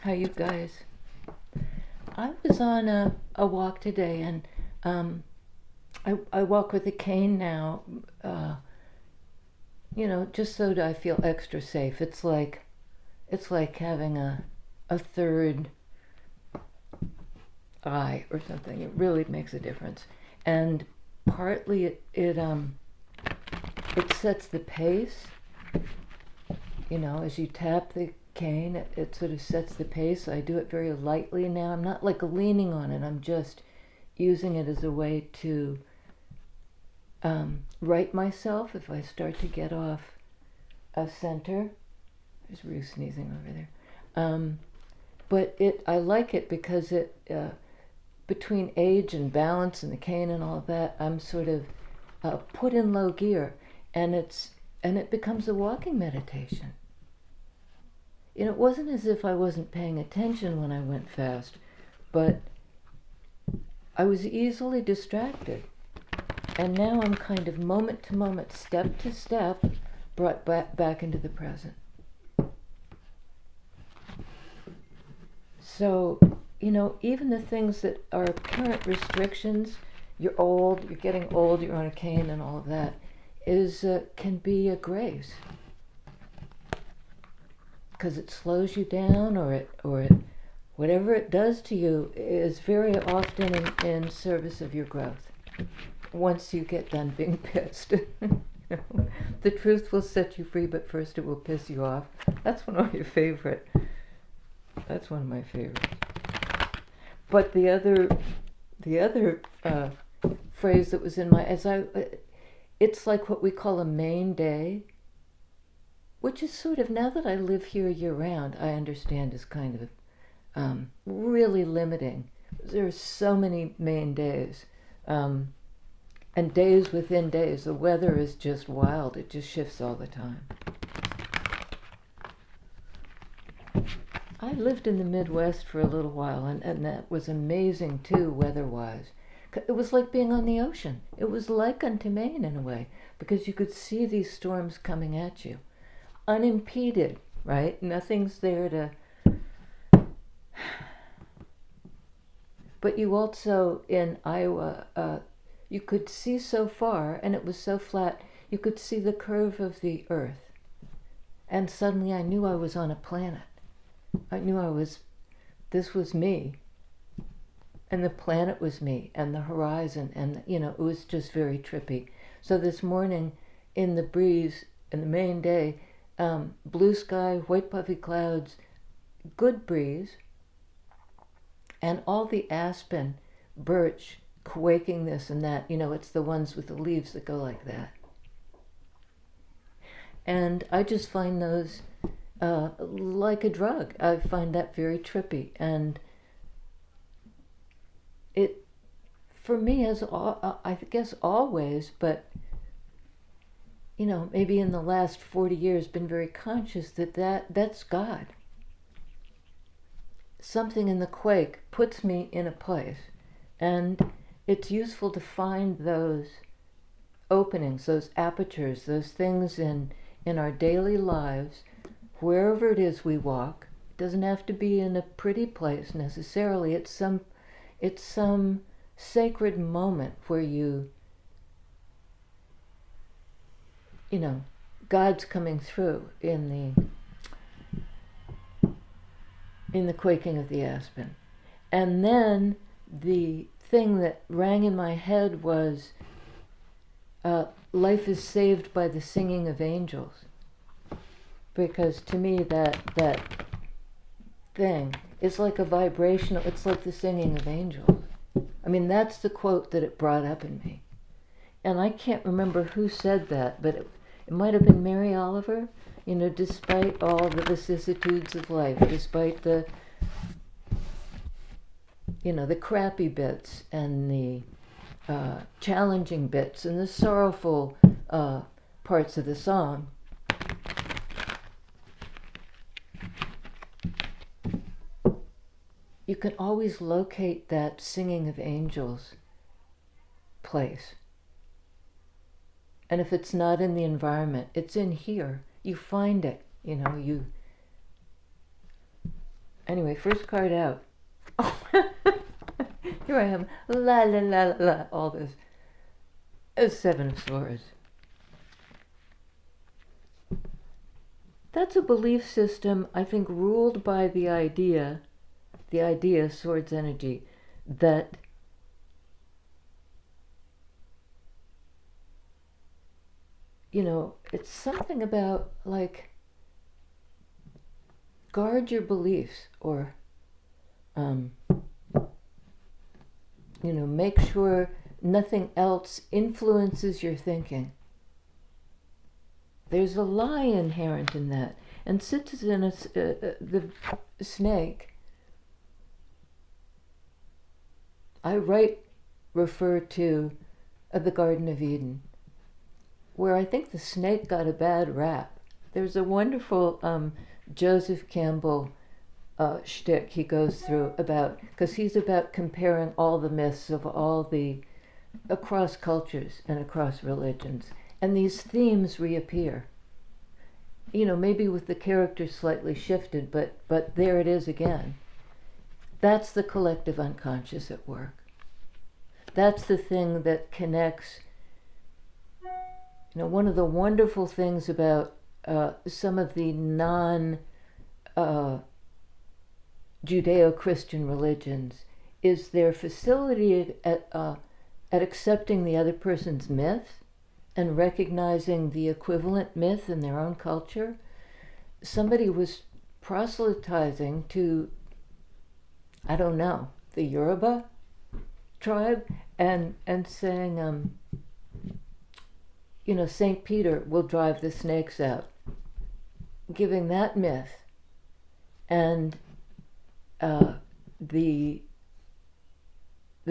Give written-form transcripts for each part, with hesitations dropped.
How you guys? I was on a walk today, and I walk with a cane now, uh, just so that I feel extra safe. It's like having a third eye or something. It really makes a difference, and partly it sets the pace. As you tap the cane, it sort of sets the pace. I do it very lightly now. I'm not like leaning on it. I'm just using it as a way to right myself if I start to get off a center. There's Rue sneezing over there. But I like it because between age and balance and the cane and all of that, I'm sort of put in low gear, and it becomes a walking meditation. It wasn't as if I wasn't paying attention when I went fast, but I was easily distracted. And now I'm kind of moment to moment, step to step, brought back into the present. So, even the things that are apparent restrictions, you're old, you're getting old, you're on a cane and all of that, can be a grace. Because it slows you down, or whatever it does to you is very often in service of your growth. Once you get done being pissed. The truth will set you free, but first it will piss you off. That's one of my favorites. But the other phrase that was in it's like what we call a main day, which is sort of, now that I live here year round, I understand is kind of really limiting. There are so many main days. And days within days. The weather is just wild. It just shifts all the time. I lived in the Midwest for a little while, and that was amazing too, weather-wise. It was like being on the ocean. It was like unto Maine in a way, because you could see these storms coming at you. Unimpeded, right? Nothing's there to... But you also, in Iowa, you could see so far, and it was so flat, you could see the curve of the earth. And suddenly I knew I was on a planet. I knew this was me. And the planet was me, and the horizon, and, it was just very trippy. So this morning, in the breeze, in the main day, blue sky, white puffy clouds, good breeze, and all the aspen, birch, quaking this and that, it's the ones with the leaves that go like that. And I just find those like a drug. I find that very trippy. And it, for me, I guess always, but, maybe in the last 40 years, been very conscious that's God. Something in the quake puts me in a place. And it's useful to find those openings, those apertures, those things in our daily lives, wherever it is we walk. It doesn't have to be in a pretty place necessarily. It's some sacred moment where God's coming through in the quaking of the aspen. And then the thing that rang in my head was life is saved by the singing of angels. Because to me that thing is like a vibrational, it's like the singing of angels. I mean, that's the quote that it brought up in me. And I can't remember who said that, but it might have been Mary Oliver. Despite all the vicissitudes of life, despite the crappy bits and the challenging bits and the sorrowful parts of the song, you can always locate that singing of angels place. And if it's not in the environment, it's in here. You find it, Anyway, first card out. Here I am, la la la la la, all this. Seven of Swords. That's a belief system, I think, ruled by the idea, Swords energy, that it's something about, like, guard your beliefs, or, make sure nothing else influences your thinking. There's a lie inherent in that. And since it's in the snake, I refer to the Garden of Eden, where I think the snake got a bad rap. There's a wonderful Joseph Campbell shtick he goes through because he's about comparing all the myths of across cultures and across religions. And these themes reappear. Maybe with the characters slightly shifted, but there it is again. That's the collective unconscious at work. That's the thing that connects. One of the wonderful things about some of the Judeo-Christian religions is their facility at accepting the other person's myth and recognizing the equivalent myth in their own culture. Somebody was proselytizing to, I don't know, the Yoruba tribe, and saying, St. Peter will drive the snakes out, giving that myth. And the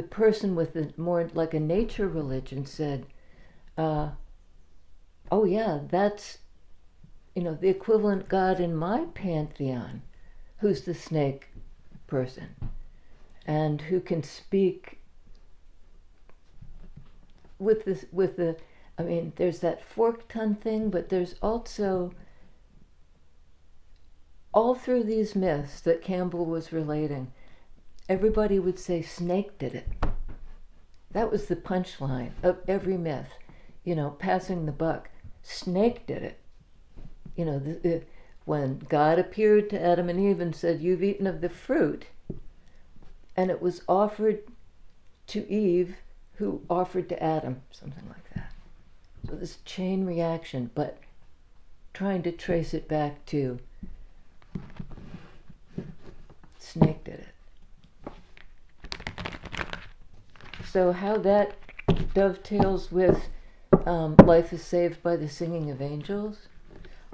person with the more like a nature religion said, oh yeah, that's the equivalent god in my pantheon, who's the snake person, and who can speak with the there's that forked tongue thing, but there's also, all through these myths that Campbell was relating, everybody would say snake did it. That was the punchline of every myth, passing the buck. Snake did it. When God appeared to Adam and Eve and said, "You've eaten of the fruit," and it was offered to Eve, who offered to Adam, something like that. So this chain reaction, but trying to trace it back to snake did it. So how that dovetails with life is saved by the singing of angels,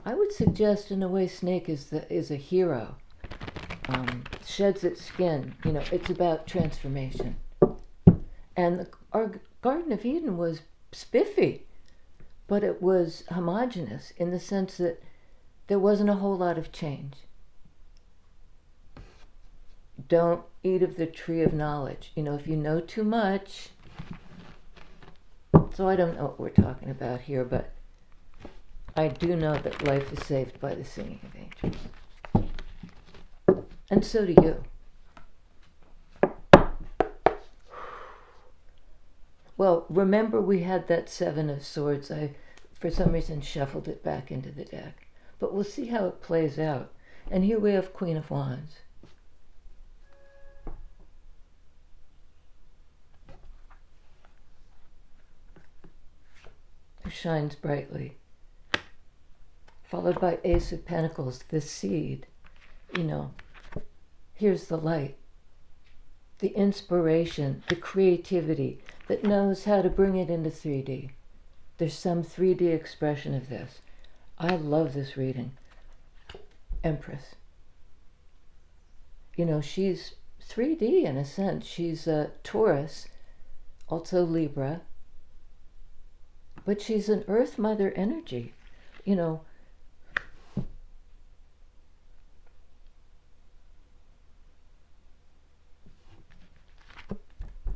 I would suggest in a way snake is a hero. Sheds its skin. It's about transformation. And our Garden of Eden was spiffy, but it was homogeneous in the sense that there wasn't a whole lot of change. Don't eat of the tree of knowledge. If you know too much. So I don't know what we're talking about here, but I do know that life is saved by the singing of angels. And so do you. Well, remember we had that Seven of Swords. I, for some reason, shuffled it back into the deck. But we'll see how it plays out. And here we have Queen of Wands. Who shines brightly. Followed by Ace of Pentacles, the seed. Here's the light. The inspiration, the creativity that knows how to bring it into 3D. There's some 3D expression of this. I love this reading. Empress. She's 3D in a sense. She's a Taurus, also Libra, but she's an Earth Mother energy.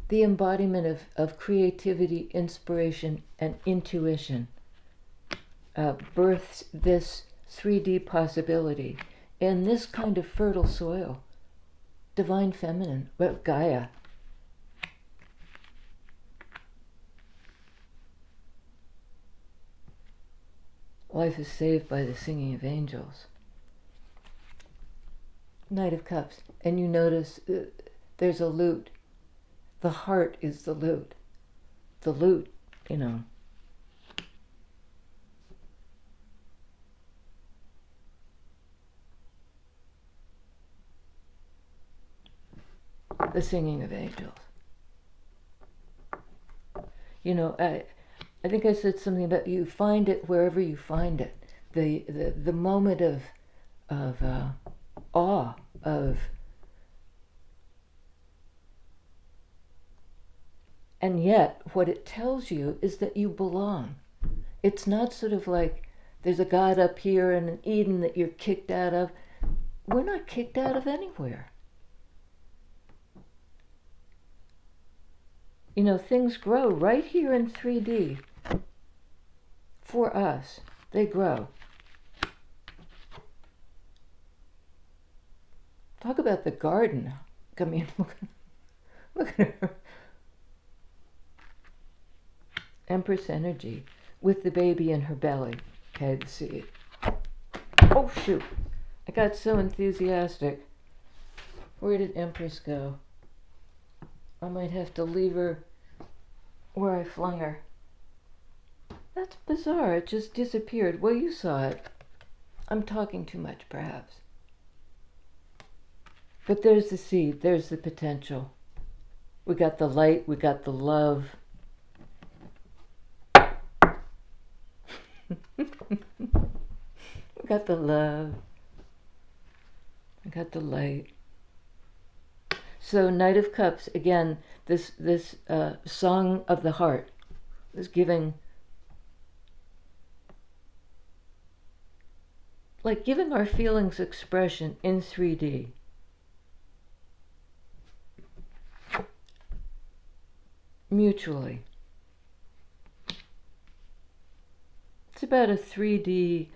The embodiment of creativity, inspiration, and intuition births this 3D possibility in this kind of fertile soil Divine Feminine, well, Gaia. Life is saved by the singing of angels. Knight of Cups. And you notice there's a lute. The heart is the lute. The lute, you know. The singing of angels. You know, I think I said something about you find it wherever you find it. The moment of awe, of, and yet what it tells you is that you belong. It's not sort of like there's a God up here and an Eden that you're kicked out of. We're not kicked out of anywhere. You know, things grow right here in 3D. For us, they grow. Talk about the garden. I mean, look at her. Empress energy with the baby in her belly. Okay, the seed. Oh, shoot. I got so enthusiastic. Where did Empress go? I might have to leave her where I flung her. That's bizarre. It just disappeared. Well, you saw it. I'm talking too much, perhaps. But there's the seed. There's the potential. We got the light. We got the love. We got the love. We got the light. So Knight of Cups, again, this song of the heart is giving, like giving our feelings expression in 3D. Mutually. It's about a 3D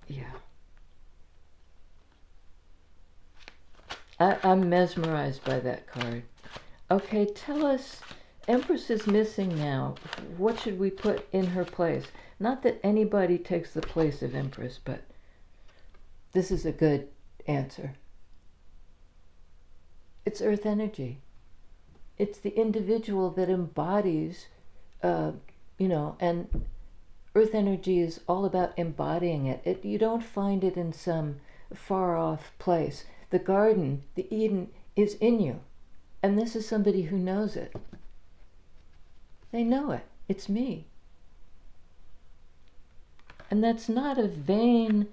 yeah. I'm mesmerized by that card. Okay, tell us, Empress is missing now. What should we put in her place? Not that anybody takes the place of Empress, but this is a good answer. It's earth energy. It's the individual that embodies, and earth energy is all about embodying it. You don't find it in some far off place. The garden, the Eden, is in you. And this is somebody who knows it. They know it. It's me. And that's not a vain,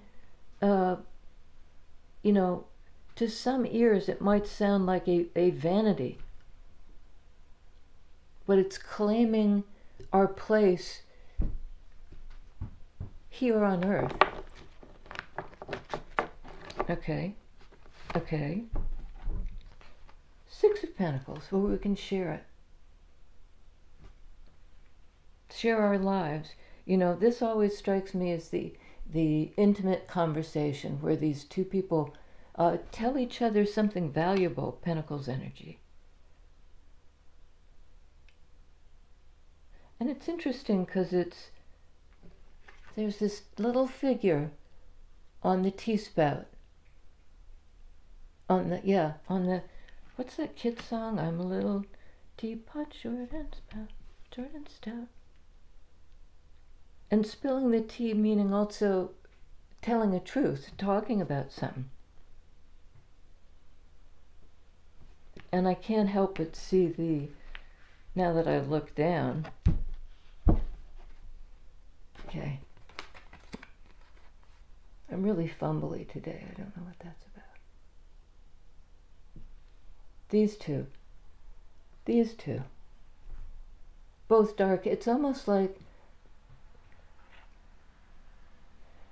to some ears it might sound like a vanity. But it's claiming our place here on earth. Okay. Six of Pentacles, where we can share it. Share our lives. You know, this always strikes me as the intimate conversation where these two people tell each other something valuable, Pentacles energy. And it's interesting because there's this little figure on the tea spout. What's that kid song? I'm a little teapot, short and stout. And spilling the tea meaning also telling a truth, talking about something. And I can't help but see now that I look down. Okay. I'm really fumbly today. I don't know what that's about. These two. Both dark. It's almost like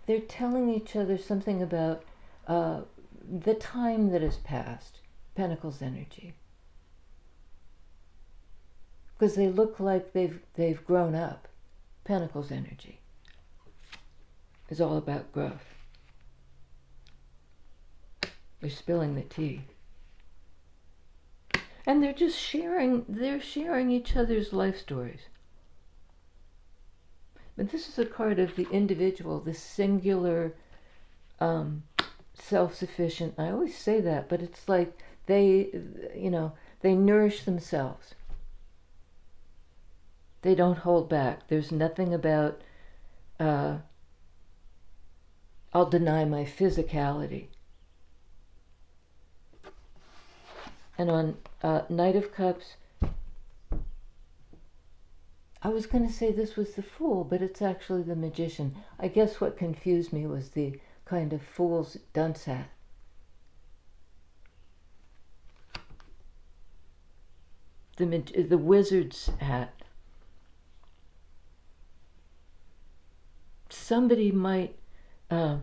they're telling each other something about the time that has passed. Pentacles energy. Because they look like they've grown up. Pentacles energy. is all about growth. They're spilling the tea. And they're just sharing each other's life stories. But this is a card of the individual, the singular, self-sufficient. I always say that, but it's like they nourish themselves. They don't hold back. There's nothing about, I'll deny my physicality. And on Knight of Cups, I was going to say this was the Fool, but it's actually the Magician. I guess what confused me was the kind of fool's dunce hat. The wizard's hat. Somebody might, I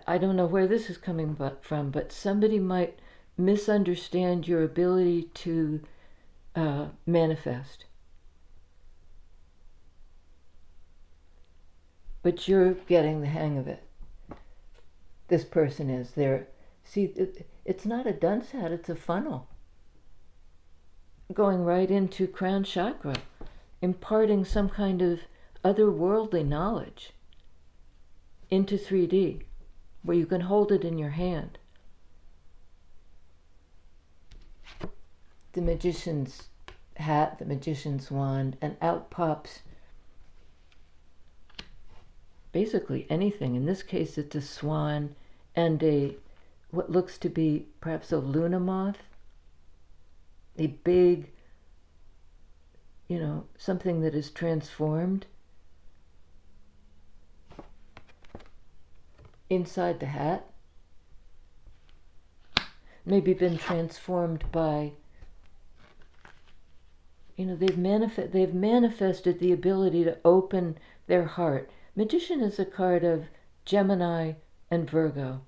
don't know where this is coming from, but somebody might misunderstand your ability to manifest. But you're getting the hang of it. This person is there. See, it's not a dunce hat, it's a funnel. Going right into crown chakra, imparting some kind of otherworldly knowledge into 3D, where you can hold it in your hand. The magician's hat, the magician's wand, and out pops basically anything. In this case, it's a swan and what looks to be perhaps a luna moth, a big, something that is transformed inside the hat. Maybe been transformed by, they've manifested the ability to open their heart. Magician is a card of Gemini and Virgo.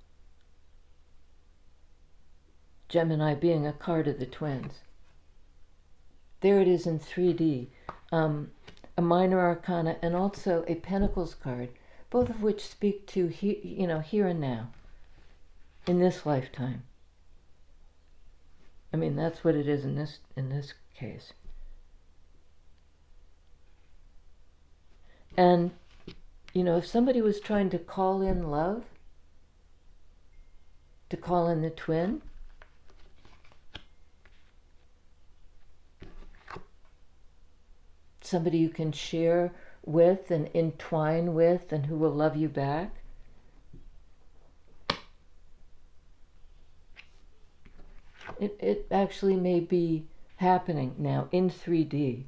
Gemini being a card of the twins. There it is in 3D. A minor arcana and also a Pentacles card, both of which speak to here and now, in this lifetime. I mean, that's what it is in this case. And if somebody was trying to call in love, to call in the twin, somebody you can share with and entwine with and who will love you back, it actually may be happening now in 3D.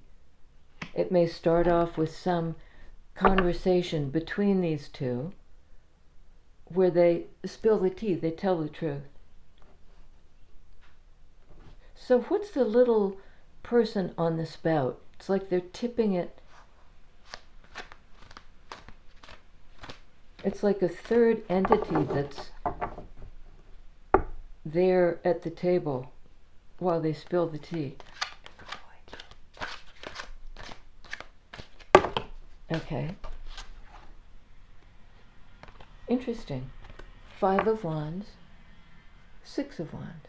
It may start off with some conversation between these two where they spill the tea, they tell the truth. So what's the little person on the spout? It's like they're tipping it. It's like a third entity that's there at the table while they spill the tea. Okay. Interesting. 5 of Wands, 6 of Wands.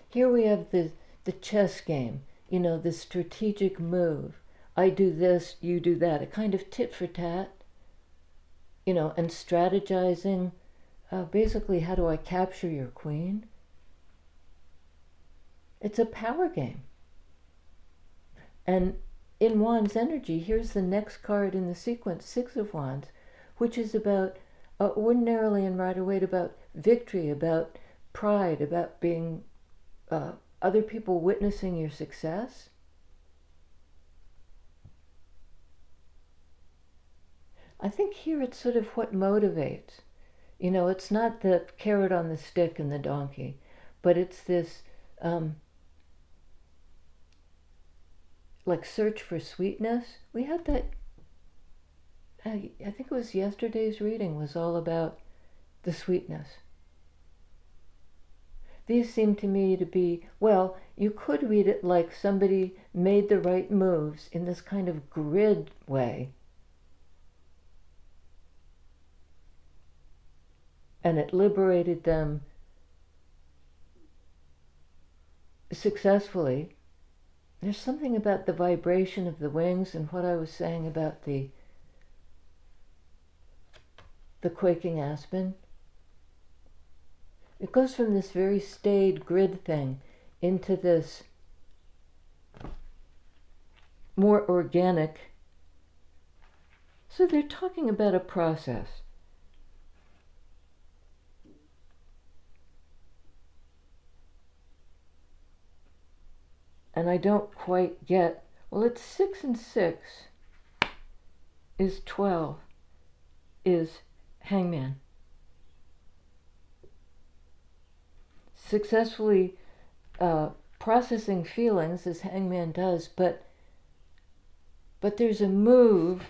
Here we have the chess game, the strategic move. I do this, you do that, a kind of tit for tat, and strategizing. Basically, how do I capture your queen? It's a power game. And in Wands energy, here's the next card in the sequence, 6 of Wands, which is about, ordinarily in Rider-Waite, about victory, about pride, about being other people witnessing your success. I think here it's sort of what motivates. It's not the carrot on the stick and the donkey, but it's this like search for sweetness. We had that, I think it was yesterday's reading was all about the sweetness. these seem to me to be, well, you could read it like somebody made the right moves in this kind of grid way, and it liberated them successfully. There's something about the vibration of the wings and what I was saying about the quaking aspen. It goes from this very staid grid thing into this more organic. So they're talking about a process. And I don't quite get, well, it's 6 and 6 is 12, is hangman. Successfully processing feelings, as hangman does, but there's a move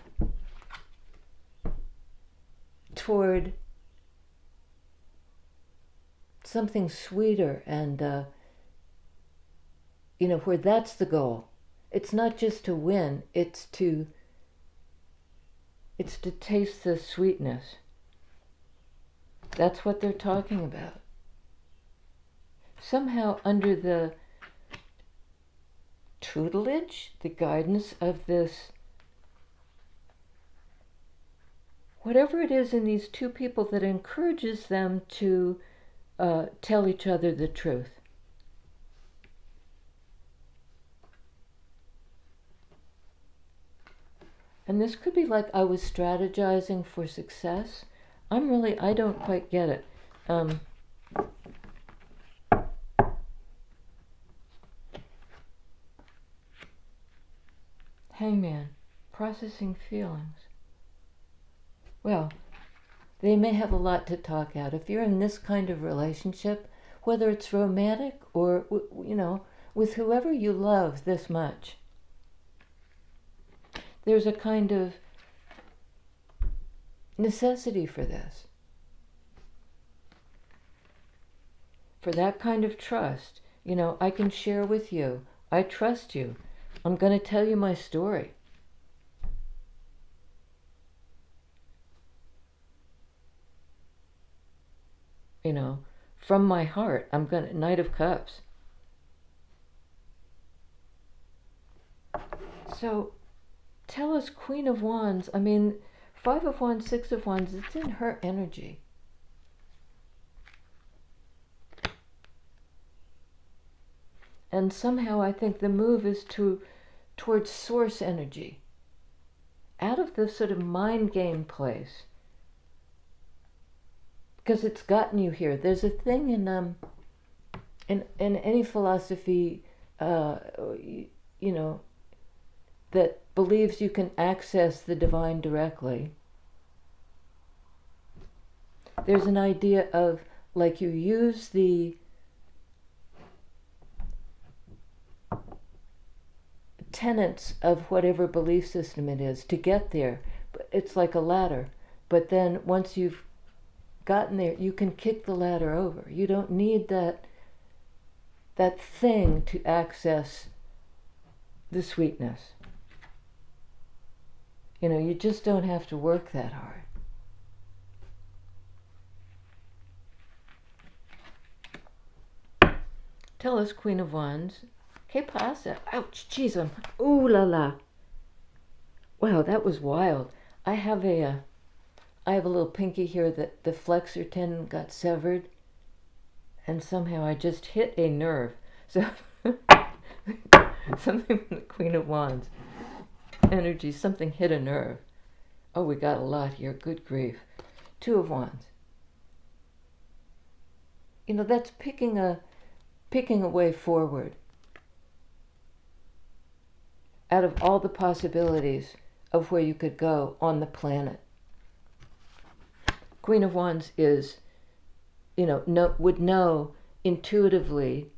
toward something sweeter and where that's the goal. It's not just to win, it's to taste the sweetness. That's what they're talking about. Somehow under the tutelage, the guidance of this, whatever it is in these two people that encourages them to tell each other the truth. And this could be like I was strategizing for success. I don't quite get it. Hangman, processing feelings. Well, they may have a lot to talk out. If you're in this kind of relationship, whether it's romantic or, with whoever you love this much, there's a kind of necessity for this. For that kind of trust. I can share with you. I trust you. I'm going to tell you my story. From my heart, Knight of Cups. So, tell us Queen of Wands. 5 of Wands, 6 of Wands, it's in her energy. And somehow I think the move is towards source energy. Out of the sort of mind game place. Because it's gotten you here. There's a thing in any philosophy, that believes you can access the divine directly. There's an idea of, like, you use the tenets of whatever belief system it is to get there. It's like a ladder. But then once you've gotten there, you can kick the ladder over. You don't need that thing to access the sweetness. You just don't have to work that hard. Tell us, Queen of Wands. Que pasa? Ouch, jeez, ooh la la. Wow, that was wild. I have a little pinky here that the flexor tendon got severed, and somehow I just hit a nerve. So something from the Queen of Wands energy, something hit a nerve. Oh, we got a lot here. Good grief. 2 of Wands. That's picking a way forward out of all the possibilities of where you could go on the planet. Queen of Wands is, would know intuitively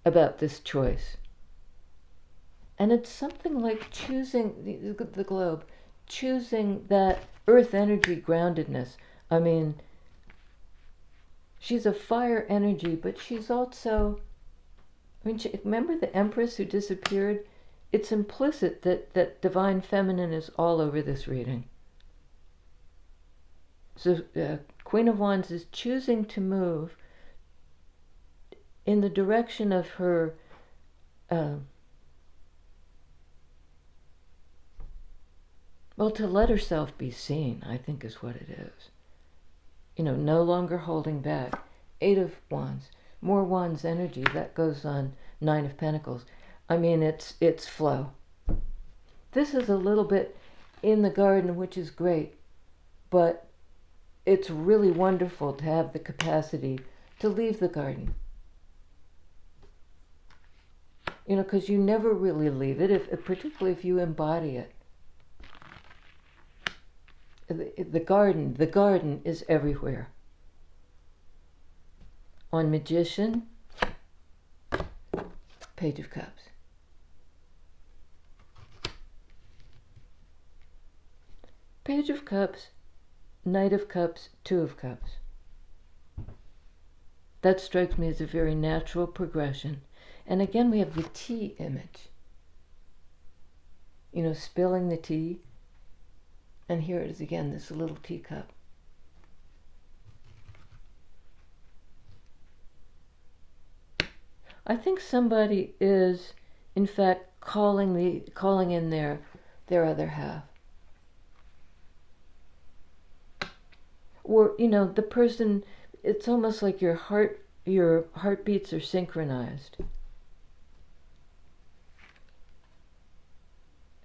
about this choice. And it's something like choosing the globe, choosing that earth energy groundedness. she's a fire energy, but she's also, I mean, remember the Empress who disappeared? It's implicit that divine feminine is all over this reading. So Queen of Wands is choosing to move in the direction of her well, to let herself be seen, I think is what it is. No longer holding back. 8 of Wands, more Wands energy, that goes on 9 of Pentacles. I mean, it's flow. This is a little bit in the garden, which is great, but it's really wonderful to have the capacity to leave the garden. Because you never really leave it, particularly if you embody it. The garden is everywhere. On Magician, Page of Cups. Page of Cups, Knight of Cups, 2 of Cups. That strikes me as a very natural progression. And again, we have the tea image. Spilling the tea. And here it is again, this little teacup. I think somebody is, in fact, calling in their other half. Or, the person, it's almost like your heartbeats are synchronized.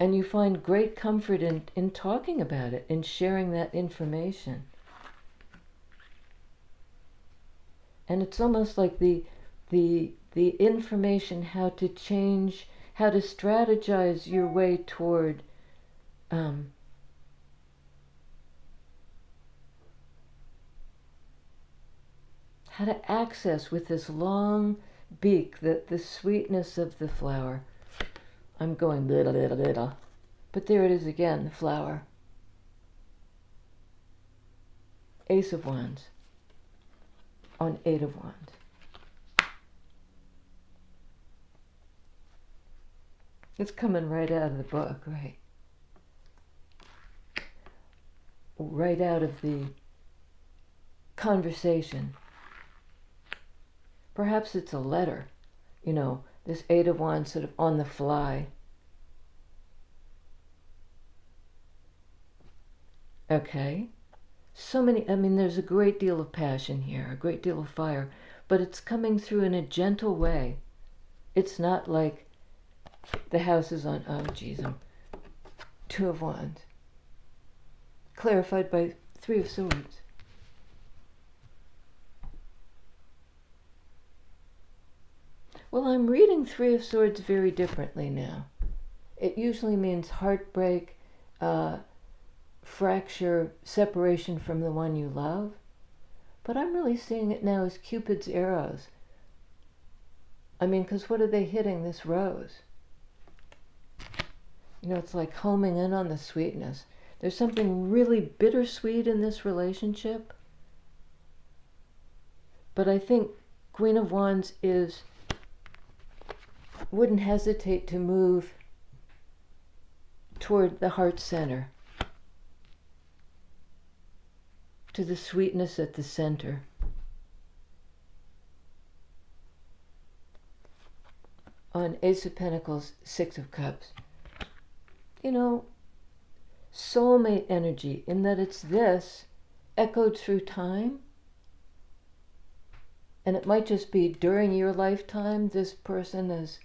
And you find great comfort in talking about it, in sharing that information. And it's almost like the information, how to change, how to strategize your way toward how to access with this long beak the sweetness of the flower. I'm going little. But there it is again, the flower. Ace of Wands on 8 of Wands. It's coming right out of the book, right? Right out of the conversation. Perhaps it's a letter, this 8 of Wands sort of on the fly. Okay. There's a great deal of passion here, a great deal of fire, but it's coming through in a gentle way. It's not like the house is on, 2 of Wands. Clarified by 3 of Swords. Well, I'm reading 3 of Swords very differently now. It usually means heartbreak, fracture, separation from the one you love. But I'm really seeing it now as Cupid's arrows. Because what are they hitting? This rose. It's like homing in on the sweetness. There's something really bittersweet in this relationship. But I think Queen of Wands wouldn't hesitate to move toward the heart center, to the sweetness at the center. On Ace of Pentacles, 6 of Cups. Soulmate energy, in that it's this echoed through time. And it might just be during your lifetime, this person has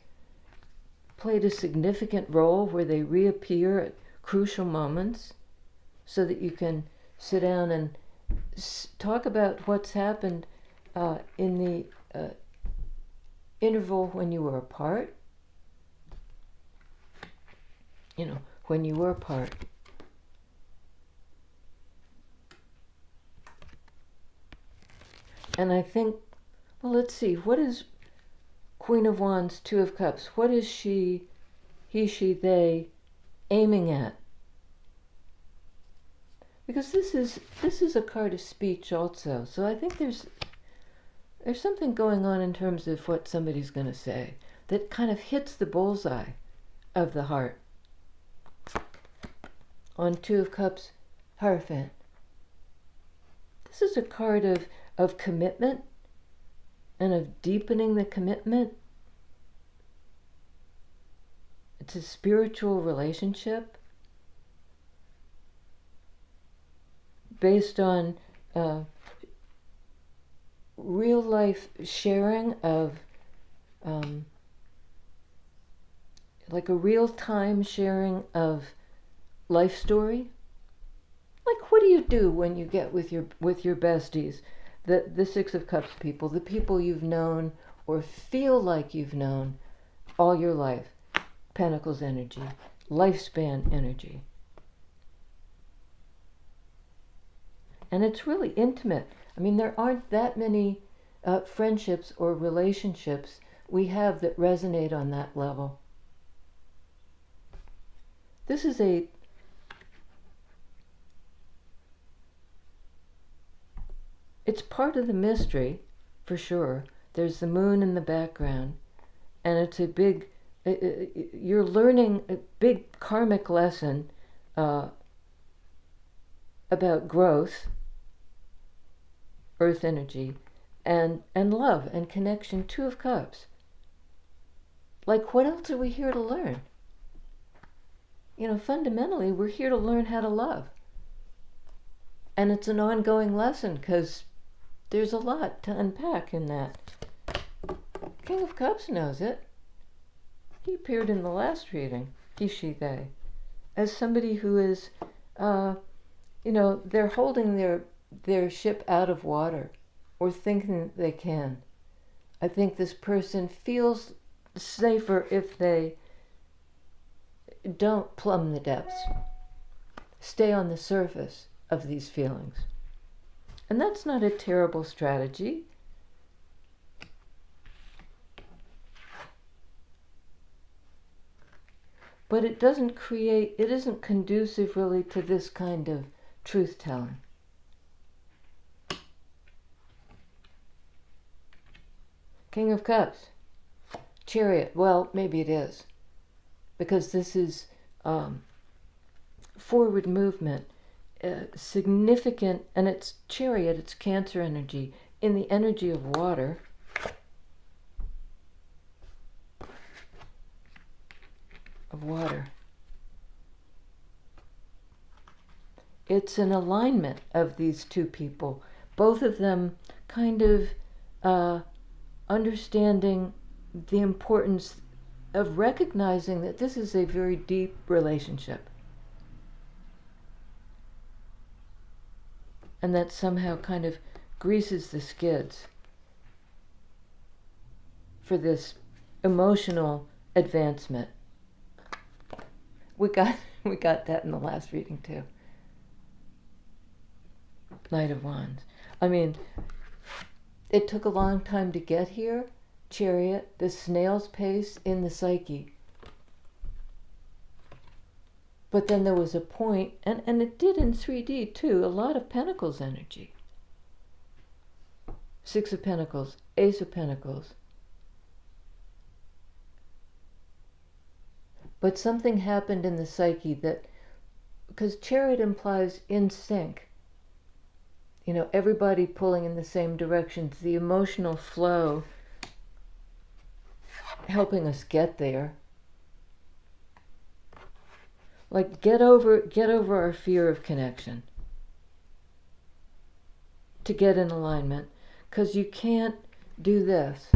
played a significant role where they reappear at crucial moments so that you can sit down and talk about what's happened in the interval when you were apart. When you were apart. And I think, well, let's see, what is Queen of Wands, 2 of Cups? What is he, she, they aiming at? Because this is a card of speech also. So I think there's There's something going on in terms of what somebody's going to say that kind of hits the bullseye of the heart. On Two of Cups, Hierophant. This is a card of commitment and of deepening the commitment. It's a spiritual relationship based on real life sharing of like a real time sharing of life story. Like, what do you do when you get with your besties, the Six of Cups people, the people you've known or feel like you've known all your life? Pentacles energy, lifespan energy. And it's really intimate. I mean, there aren't that many friendships or relationships we have that resonate on that level. This is it's part of the mystery, for sure. There's the moon in the background, and it's a big, you're learning a big karmic lesson about growth, earth energy, and love and connection. Two of Cups. Like, what else are we here to learn? You know, fundamentally, we're here to learn how to love. And it's an ongoing lesson because there's a lot to unpack in that. King of Cups knows it. He appeared in the last reading, he, she, they, as somebody who is, they're holding their ship out of water or thinking they can. I think this person feels safer if they don't plumb the depths, stay on the surface of these feelings. And that's not a terrible strategy. But it isn't conducive really to this kind of truth-telling. King of Cups, Chariot. Well, maybe it is, because this is forward movement, significant, and it's Chariot, it's Cancer energy, in the energy of water. It's an alignment of these two people, both of them kind of understanding the importance of recognizing that this is a very deep relationship. And that somehow kind of greases the skids for this emotional advancement. We got that in the last reading too. Knight of Wands. I mean, it took a long time to get here. Chariot, the snail's pace in the psyche. But then there was a point, and it did in 3D too, a lot of Pentacles energy. Six of Pentacles, Ace of Pentacles. But something happened in the psyche that, because Chariot implies in sync, you know, everybody pulling in the same directions, the emotional flow helping us get there. Like, get over our fear of connection to get in alignment, because you can't do this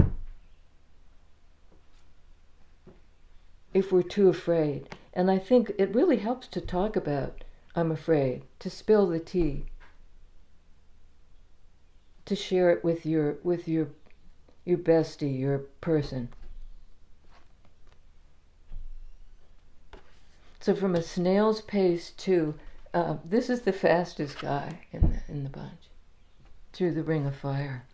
if we're too afraid. And I think it really helps to talk about I'm afraid, to spill the tea, to share it with your bestie, your person. So from a snail's pace to this is the fastest guy in the bunch, through the Ring of Fire.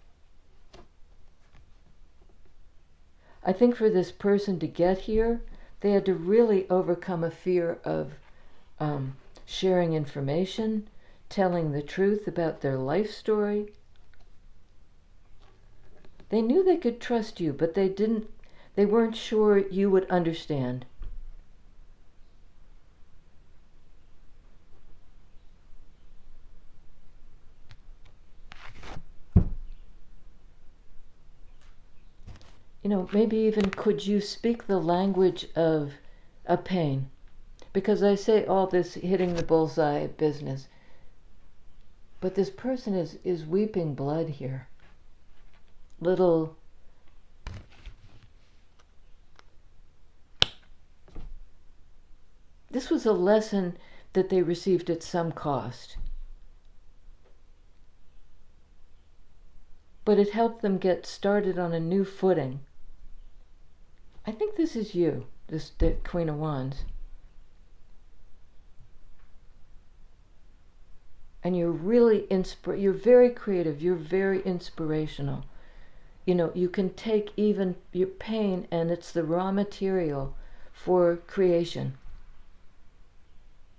I think for this person to get here, they had to really overcome a fear of sharing information, telling the truth about their life story. They knew they could trust you, but they weren't sure you would understand. Maybe even could you speak the language of a pain? Because I say all this hitting the bullseye business, but this person is weeping blood here. Little This was a lesson that they received at some cost. But it helped them get started on a new footing. I think this is you, the Queen of Wands. And you're really you're very creative, you're very inspirational. You can take even your pain and it's the raw material for creation,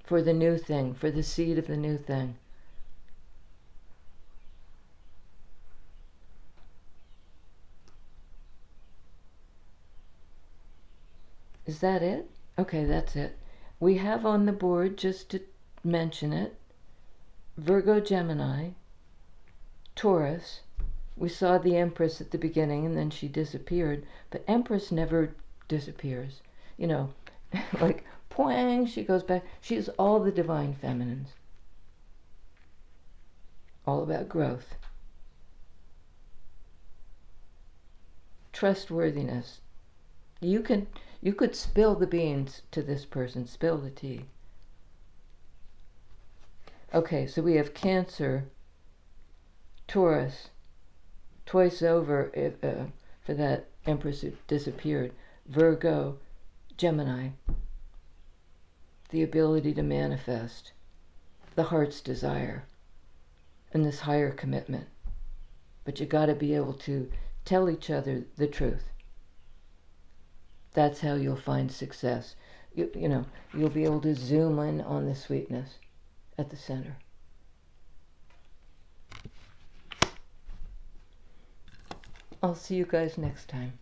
for the new thing, for the seed of the new thing. Is that it? Okay, that's it. We have on the board, just to mention it, Virgo, Gemini, Taurus. We saw the Empress at the beginning and then she disappeared, but Empress never disappears. Like, poing, she goes back. She's all the divine feminines. All about growth. Trustworthiness. You could spill the beans to this person, spill the tea. Okay, so we have Cancer, Taurus, twice over for that Empress who disappeared, Virgo, Gemini, the ability to manifest, the heart's desire, and this higher commitment. But you got to be able to tell each other the truth. That's how you'll find success. You'll be able to zoom in on the sweetness at the center. I'll see you guys next time.